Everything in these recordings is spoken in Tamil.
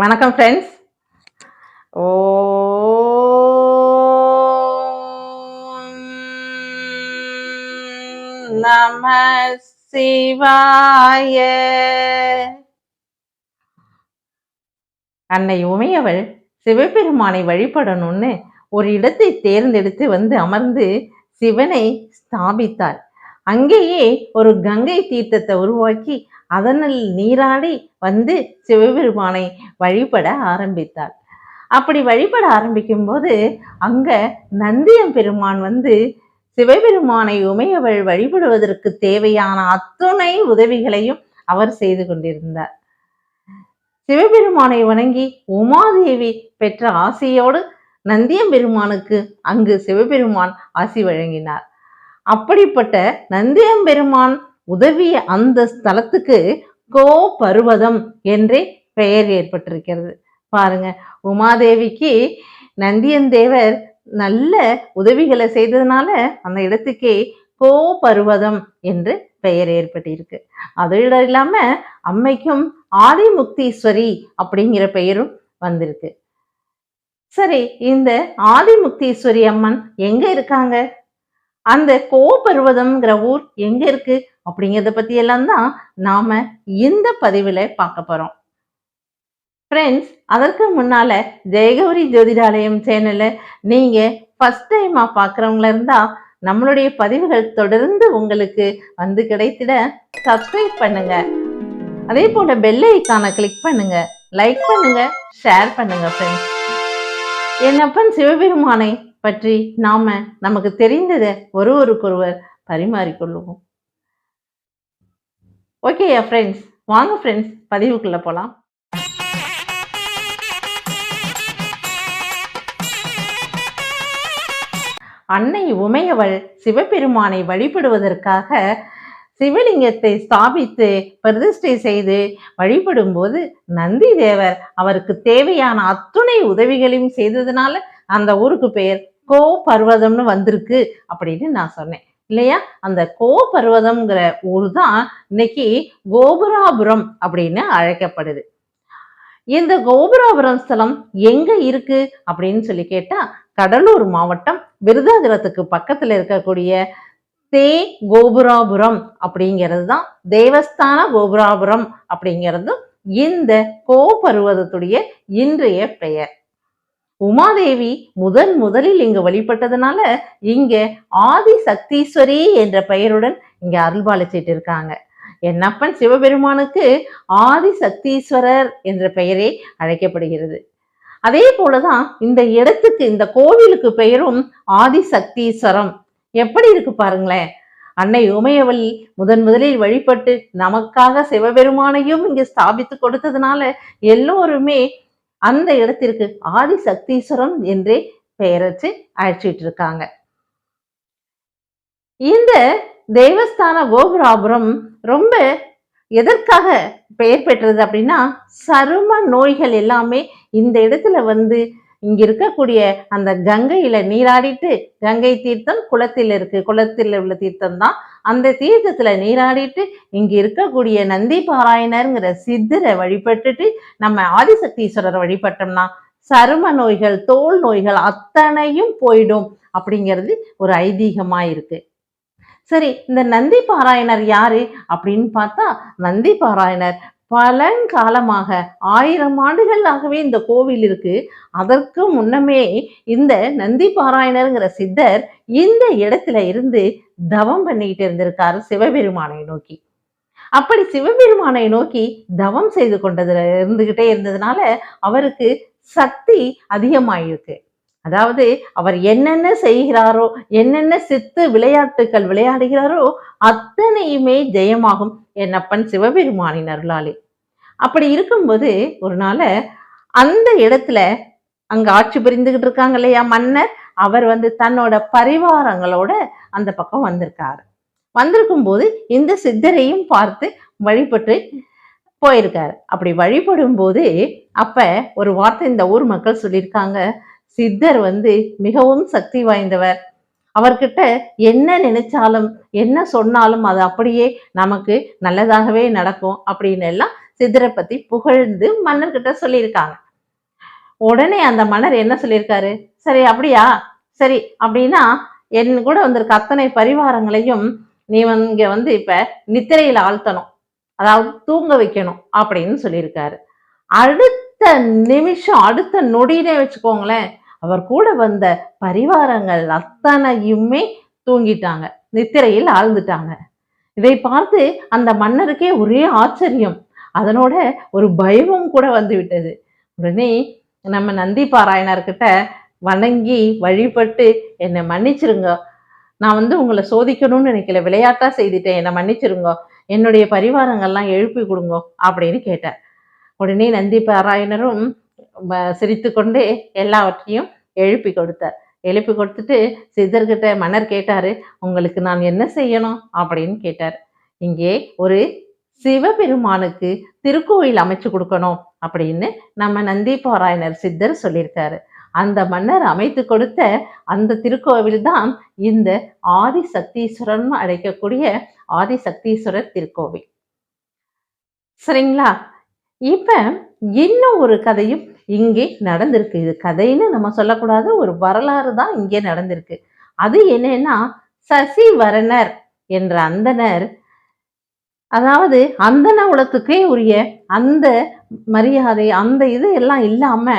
வணக்கம் ஃப்ரெண்ட்ஸ். ஓம் நம சிவாய. அன்னை உமையவள் சிவபெருமானை வழிபடணும்னு ஒரு இடத்தை தேர்ந்தெடுத்து வந்து அமர்ந்து சிவனை ஸ்தாபித்தாள். அங்கேயே ஒரு கங்கை தீர்த்தத்தை உருவாக்கி அதனில் நீராடி வந்து சிவபெருமானை வழிபட ஆரம்பித்தாள். அப்படி வழிபட ஆரம்பிக்கும் போது அங்க நந்தியம் பெருமான் வந்து சிவபெருமானை உமையவள் வழிபடுவதற்கு தேவையான அத்துணை உதவிகளையும் அவர் செய்து கொண்டிருந்தார். சிவபெருமானை வணங்கி உமாதேவி பெற்ற ஆசையோடு நந்தியம் பெருமானுக்கு அங்கு சிவபெருமான் ஆசி வழங்கினார். அப்படிப்பட்ட நந்தியம் பெருமான் உதவிய அந்த ஸ்தலத்துக்கு கோ பருவதம் என்றே பெயர் ஏற்பட்டிருக்கிறது. பாருங்க, உமாதேவிக்கு நந்தியன் தேவர் நல்ல உதவிகளை செய்ததுனால அந்த இடத்துக்கே கோ பருவதம் என்று பெயர் ஏற்பட்டிருக்கு. அதோட இல்லாம அம்மைக்கும் ஆதிமுக்தீஸ்வரி அப்படிங்கிற பெயரும் வந்திருக்கு. சரி, இந்த ஆதிமுக்தீஸ்வரி அம்மன் எங்க இருக்காங்க, அந்த கோ பருவதம்ங்கிற ஊர் எங்க இருக்கு அப்படிங்கிறத பத்தி எல்லாம் தான் நாம இந்த பதிவுல பார்க்க போறோம். ஃப்ரெண்ட்ஸ், அதற்கு முன்னால ஜெயகௌரி ஜோதிடாலயம் சேனலை நீங்க ஃபர்ஸ்ட் டைமா பார்க்குறவங்களா இருந்தா நம்மளுடைய பதிவுகள் தொடர்ந்து உங்களுக்கு வந்து கிடைத்திட சப்ஸ்கிரைப் பண்ணுங்க. அதே போல பெல் ஐக்கானை கிளிக் பண்ணுங்க, லைக் பண்ணுங்க, ஷேர் பண்ணுங்க. ஃப்ரெண்ட்ஸ், என்னப்பன் சிவபெருமானை பற்றி நாம நமக்கு தெரிந்ததை ஒருவருக்கொருவர் பரிமாறிக்கொள்ளுவோம். ஓகேயா ஃப்ரெண்ட்ஸ்? வாங்க ஃப்ரெண்ட்ஸ், பதிவுக்குள்ள போலாம். அன்னை உமையவள் சிவபெருமானை வழிபடுவதற்காக சிவலிங்கத்தை ஸ்தாபித்து பிரதிஷ்டை செய்து வழிபடும் போது நந்தி தேவர் அவருக்கு தேவையான அத்துணை உதவிகளையும் செய்ததுனால அந்த ஊருக்கு பெயர் கோ பர்வதம்னு வந்திருக்கு அப்படின்னு நான் சொன்னேன் இல்லையா? அந்த கோ பர்வதம்ங்கிற ஊர் தான் இன்னைக்கு கோபுராபுரம் அப்படின்னு அழைக்கப்படுது. இந்த கோபுராபுரம் ஸ்தலம் எங்க இருக்கு அப்படின்னு சொல்லி கேட்டா, கடலூர் மாவட்டம் விருதாச்சலத்துக்கு பக்கத்துல இருக்கக்கூடிய தே கோபுராபுரம் அப்படிங்கிறது தான் தேவஸ்தான கோபுராபுரம் அப்படிங்கிறது இந்த கோ பருவதத்துடைய இன்றைய பெயர். உமாதேவி முதலில் இங்கு வழிபட்டதுனால இங்க ஆதி சக்தீஸ்வரி என்ற பெயருடன் இங்க அருள்பாலிச்சிட்டு இருக்காங்க. என்னப்பன் சிவபெருமானுக்கு ஆதி சக்தீஸ்வரர் என்ற பெயரே அழைக்கப்படுகிறது. அதே போலதான் இந்த இடத்துக்கு, இந்த கோவிலுக்கு பெயரும் ஆதி சக்தீஸ்வரம். எப்படி இருக்கு பாருங்களேன். அன்னை உமையவள் முதலில் வழிபட்டு நமக்காக சிவபெருமானையும் இங்க ஸ்தாபித்து கொடுத்ததுனால எல்லோருமே அந்த இடத்திற்கு ஆதி சக்தீஸ்வரம் என்றே பெயரச்சு அழைச்சிட்டு இருக்காங்க. இந்த தேவஸ்தான கோபுராபுரம் ரொம்ப எதற்காக பெயர் பெற்றது அப்படின்னா, சரும நோய்கள் எல்லாமே இந்த இடத்துல வந்து இங்க இருக்கக்கூடிய அந்த கங்கையில நீராடிட்டு, கங்கை தீர்த்தம் குளத்தில் இருக்கு, குளத்தில் உள்ள தீர்த்தம் தான், அந்த தீர்த்தத்துல நீராடிட்டு இங்க இருக்கக்கூடிய நந்தி பாராயணர்ங்கிற சித்தரை வழிபட்டுட்டு நம்ம ஆதிசக்தீஸ்வரரை வழிபட்டோம்னா சரும நோய்கள், தோல் நோய்கள் அத்தனையும் போயிடும் அப்படிங்கிறது ஒரு ஐதீகமா இருக்கு. சரி, இந்த நந்தி பாராயணர் யாரு அப்படின்னு பார்த்தா, நந்தி பாராயணர் பழங்காலமாக 1000 ஆண்டுகளாகவே இந்த கோவில் இருக்கு. அதற்கு முன்னமே இந்த நந்தி பாராயணர்ங்கிற சித்தர் இந்த இடத்துல இருந்து தவம் பண்ணிக்கிட்டு இருந்திருக்காரு சிவபெருமானை நோக்கி. அப்படி சிவபெருமானை நோக்கி தவம் செய்து கொண்டதுல இருந்துகிட்டே இருந்ததுனால அவருக்கு சக்தி அதிகமாயிருக்கு. அதாவது அவர் என்னென்ன செய்கிறாரோ, என்னென்ன சித்து விளையாட்டுகள் விளையாடுகிறாரோ அத்தனையுமே ஜெயமாகும் என்னப்பன் சிவபெருமானின் அருளாலே. அப்படி இருக்கும்போது ஒரு நாள் அந்த இடத்துல அங்க ஆட்சி புரிந்துகிட்டு இருக்காங்க இல்லையா மன்னர், அவர் வந்து தன்னோட பரிவாரங்களோட அந்த பக்கம் வந்திருக்காரு. வந்திருக்கும் போது இந்த சித்தரையும் பார்த்து வழிபட்டு போயிருக்காரு. அப்படி வழிபடும் போது அப்ப ஒரு வார்த்தை இந்த ஊர் மக்கள் சொல்லியிருக்காங்க, சித்தர் வந்து மிகவும் சக்தி வாய்ந்தவர், அவர்கிட்ட என்ன நினைச்சாலும் என்ன சொன்னாலும் அது அப்படியே நமக்கு நல்லதாகவே நடக்கும் அப்படின்னு எல்லாம் சித்தரை பத்தி புகழ்ந்து மன்னர்கிட்ட சொல்லியிருக்காங்க. உடனே அந்த மன்னர் என்ன சொல்லியிருக்காரு, சரி அப்படியா, சரி அப்படின்னா என் கூட வந்திருக்க அத்தனை பரிவாரங்களையும் நீ இங்க இப்ப நித்திரையில ஆழ்த்தணும், அதாவது தூங்க வைக்கணும் அப்படின்னு சொல்லியிருக்காரு. அடுத்த நிமிஷம், அடுத்த நொடினே வச்சுக்கோங்களேன், அவர் கூட வந்த பரிவாரங்கள் அத்தனையுமே தூங்கிட்டாங்க, நித்திரையில் ஆழ்ந்துட்டாங்க. இதை பார்த்து அந்த மன்னருக்கே ஒரே ஆச்சரியம், அதனோட ஒரு பயமும் கூட வந்து விட்டது. உடனே நம்ம நந்தி பாராயணர்கிட்ட வணங்கி வழிபட்டு என்னை மன்னிச்சிருங்க, நான் உங்களை சோதிக்கணும்னு நினைக்கல, விளையாட்டா செய்துட்டேன், என்னை மன்னிச்சிருங்க, என்னுடைய பரிவாரங்கள்லாம் எழுப்பி கொடுங்க அப்படின்னு கேட்டார். உடனே நந்தி பாராயணரும் சிரித்து கொண்டே எல்லாவற்றையும் எழுப்பி கொடுத்தார். எழுப்பி கொடுத்துட்டு சித்தர்கிட்ட மன்னர் கேட்டாரு, உங்களுக்கு நான் என்ன செய்யணும் அப்படின்னு கேட்டார். இங்கே ஒரு சிவபெருமானுக்கு திருக்கோயில் அமைச்சு கொடுக்கணும் அப்படின்னு நம்ம நந்தி பாராயணர் சித்தர் சொல்லியிருக்காரு. அந்த மன்னர் அமைத்து கொடுத்த அந்த திருக்கோவில் தான் இந்த ஆதிசக்தீஸ்வரன் அழைக்கக்கூடிய ஆதிசக்தீஸ்வரர் திருக்கோவில். சரிங்களா? இப்ப இன்னும் ஒரு கதையும் இங்கே நடந்திருக்கு. இது கதைன்னு நம்ம சொல்லக்கூடாது, ஒரு வரலாறு தான் இங்கே நடந்திருக்கு. அது என்னன்னா, சசிவரனர் என்ற அந்தனர், அதாவது அந்தன குலத்துக்கே உரிய அந்த மரியாதை, அந்த இது எல்லாம் இல்லாம,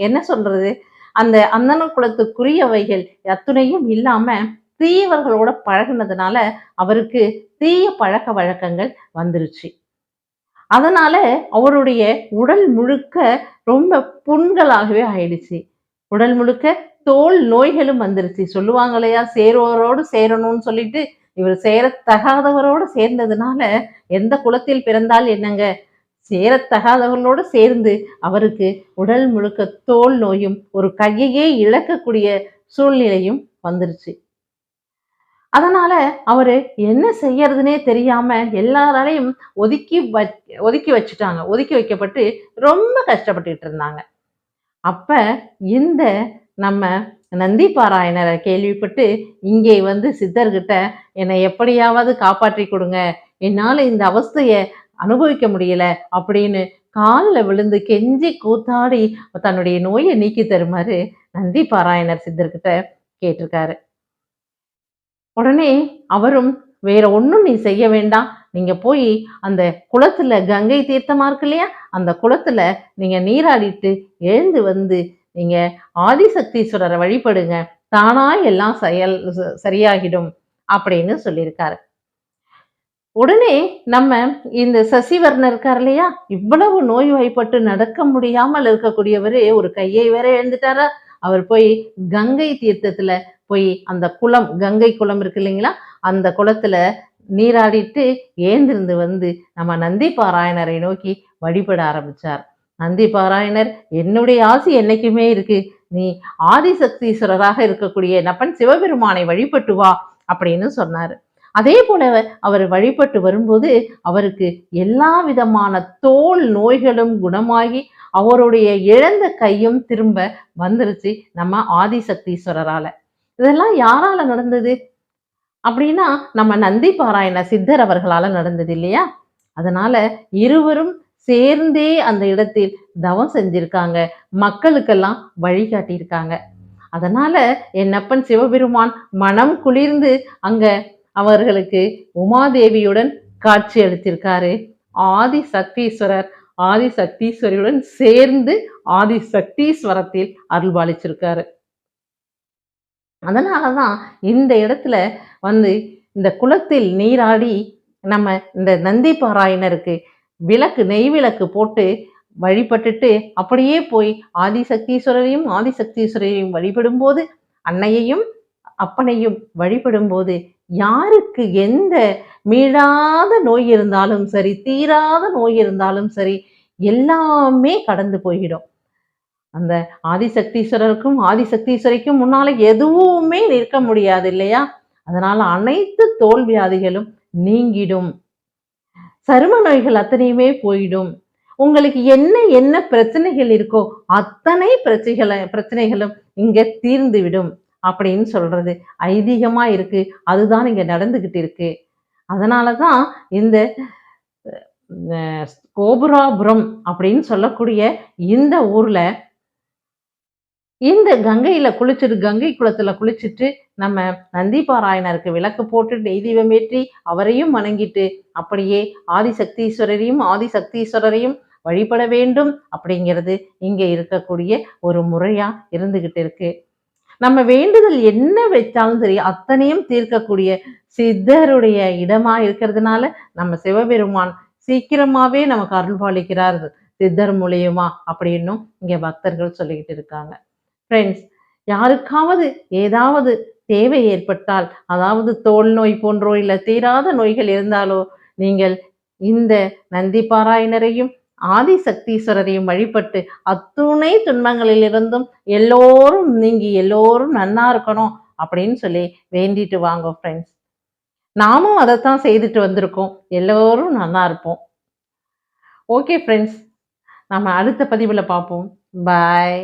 என்ன சொல்றது, அந்த அந்தன குலத்துக்குரியவைகள் அத்துணையும் இல்லாம தீயவர்களோட பழகுனதுனால அவருக்கு தீய பழக்க வழக்கங்கள் வந்துருச்சு. அதனால அவருடைய உடல் முழுக்க ரொம்ப புண்களாகவே ஆயிடுச்சு. உடல் முழுக்க தோல் நோய்களும் வந்துருச்சு. சொல்லுவாங்க இல்லையா, சேருவரோடு சேரணும்னு சொல்லிட்டு, இவர் சேரத்தகாதவரோடு சேர்ந்ததுனால எந்த குலத்தில் பிறந்தால் என்னங்க, சேரத்தகாதவர்களோடு சேர்ந்து அவருக்கு உடல் முழுக்க தோல் நோயும் ஒரு கையையே இழக்கக்கூடிய சூழ்நிலையும் வந்துருச்சு. அதனால அவரு என்ன செய்யறதுனே தெரியாம எல்லாராலையும் ஒதுக்கி வச்சுட்டாங்க. ஒதுக்கி வைக்கப்பட்டு ரொம்ப கஷ்டப்பட்டுட்டு இருந்தாங்க. அப்ப இந்த நம்ம நந்தி பாராயணரை கேள்விப்பட்டு இங்கே சித்தர்கிட்ட என்னை எப்படியாவது காப்பாற்றி கொடுங்க, என்னால இந்த அவஸ்தைய அனுபவிக்க முடியல அப்படின்னு காலில் விழுந்து கெஞ்சி கூத்தாடி தன்னுடைய நோயை நீக்கி தருமாறு நந்தி பாராயணர் சித்தர்கிட்ட கேட்டிருக்காரு. உடனே அவரும், வேற ஒன்றும் நீ செய்ய வேண்டாம், நீங்க போய் அந்த குளத்துல, கங்கை தீர்த்தமா இருக்கு இல்லையா, அந்த குளத்துல நீங்க நீராடிட்டு எழுந்து நீங்க ஆதிசக்தீஸ்வரரை வழிபடுங்க, தானா எல்லாம் சரியாகிடும் அப்படின்னு சொல்லியிருக்காரு. உடனே நம்ம இந்த சசிவர்ணர் இருக்கார் இல்லையா, இவ்வளவு நோய்வாய்ப்பட்டு நடக்க முடியாமல் இருக்கக்கூடியவரு ஒரு கையை வேற எழுந்துட்டாரா. அவர் போய் கங்கை தீர்த்தத்துல போய் அந்த குளம், கங்கை குளம் இருக்கு இல்லைங்களா, அந்த குளத்துல நீராடிட்டு ஏந்திருந்து நம்ம நந்தி பாராயணரை நோக்கி வழிபட ஆரம்பிச்சார். நந்தி பாராயணர், என்னுடைய ஆசி என்னைக்குமே இருக்கு, நீ ஆதிசக்தீஸ்வரராக இருக்கக்கூடிய நப்பன் சிவபெருமானை வழிபட்டு வா அப்படின்னு சொன்னாரு. அதே போல அவர் வழிபட்டு வரும்போது அவருக்கு எல்லா விதமான தோல் நோய்களும் குணமாகி அவருடைய இழந்த கையும் திரும்ப வந்துருச்சு நம்ம ஆதிசக்தீஸ்வரரால. இதெல்லாம் யாரால நடந்தது அப்படின்னா நம்ம நந்தி பாராயண சித்தர் அவர்களால நடந்தது இல்லையா. அதனால இருவரும் சேர்ந்தே அந்த இடத்தில் தவம் செஞ்சிருக்காங்க, மக்களுக்கெல்லாம் வழிகாட்டியிருக்காங்க. அதனால என்னப்பன் சிவபெருமான் மனம் குளிர்ந்து அங்க அவர்களுக்கு உமாதேவியுடன் காட்சி அளித்திருக்காரு. ஆதிசக்தீஸ்வரர் ஆதிசக்தீஸ்வரியுடன் சேர்ந்து ஆதிசக்தீஸ்வரத்தில் அருள்பாலிச்சிருக்காரு. அதனாலதான் இந்த இடத்துல இந்த குளத்தில் நீராடி நம்ம இந்த நந்தி பாராயணருக்கு நெய் விளக்கு போட்டு வழிபட்டுட்டு அப்படியே போய் ஆதிசக்தீஸ்வரரையும் வழிபடும் போது, அன்னையையும் அப்பனையும் வழிபடும் போது யாருக்கு எந்த மீளாத நோய் இருந்தாலும் சரி, தீராத நோய் இருந்தாலும் சரி, எல்லாமே கடந்து போய்விடும். அந்த ஆதிசக்தீஸ்வரருக்கும் ஆதிசக்தீஸ்வரிக்கும் முன்னால எதுவுமே நிற்க முடியாது இல்லையா. அதனால அனைத்து தோல் வியாதிகளும் நீங்கிடும், சரும நோய்கள் அத்தனையுமே போயிடும். உங்களுக்கு என்ன பிரச்சனைகள் இருக்கோ அத்தனை பிரச்சனைகளும் இங்க தீர்ந்து விடும் அப்படின்னு சொல்றது ஐதீகமா இருக்கு. அதுதான் இங்க நடந்துகிட்டு இருக்கு. அதனாலதான் இந்த கோபுராபுரம் அப்படின்னு சொல்லக்கூடிய இந்த ஊர்ல இந்த கங்கையில குளிச்சுட்டு கங்கை குளத்துல குளிச்சுட்டு நம்ம நந்தி பாராயணருக்கு விளக்கு போட்டு நெய் தீபம் ஏற்றி அவரையும் வணங்கிட்டு அப்படியே ஆதிசக்தீஸ்வரரையும் வழிபட வேண்டும் அப்படிங்கிறது இங்க இருக்கக்கூடிய ஒரு முறையா இருந்துகிட்டு இருக்கு. நம்ம வேண்டுதல் என்ன வச்சாலும் சரி அத்தனையும் தீர்க்கக்கூடிய சித்தருடைய இடமா இருக்கிறதுனால நம்ம சிவபெருமான் சீக்கிரமாவே நமக்கு அருள்பாலிக்கிறார் சித்தர் மூலியமா அப்படின்னும் இங்க பக்தர்கள் சொல்லிக்கிட்டு இருக்காங்க. ஃப்ரெண்ட்ஸ், யாருக்காவது ஏதாவது தேவை ஏற்பட்டால், அதாவது தோல் நோய் போன்றோ இல்ல தீராத நோய்கள் இருந்தாலோ நீங்கள் இந்த நந்தி பாராயணரையும் ஆதிசக்தீஸ்வரரையும் வழிபட்டு அத்துணை துன்பங்களிலிருந்தும் எல்லோரும் நீங்கி எல்லோரும் நன்னா இருக்கணும் அப்படின்னு சொல்லி வேண்டிட்டு வாங்க ஃப்ரெண்ட்ஸ். நாமும் அதைத்தான் செய்துட்டு வந்திருக்கோம். எல்லோரும் நல்லா இருப்போம். ஓகே ஃப்ரெண்ட்ஸ், நம்ம அடுத்த பதிவில் பார்ப்போம். பாய்.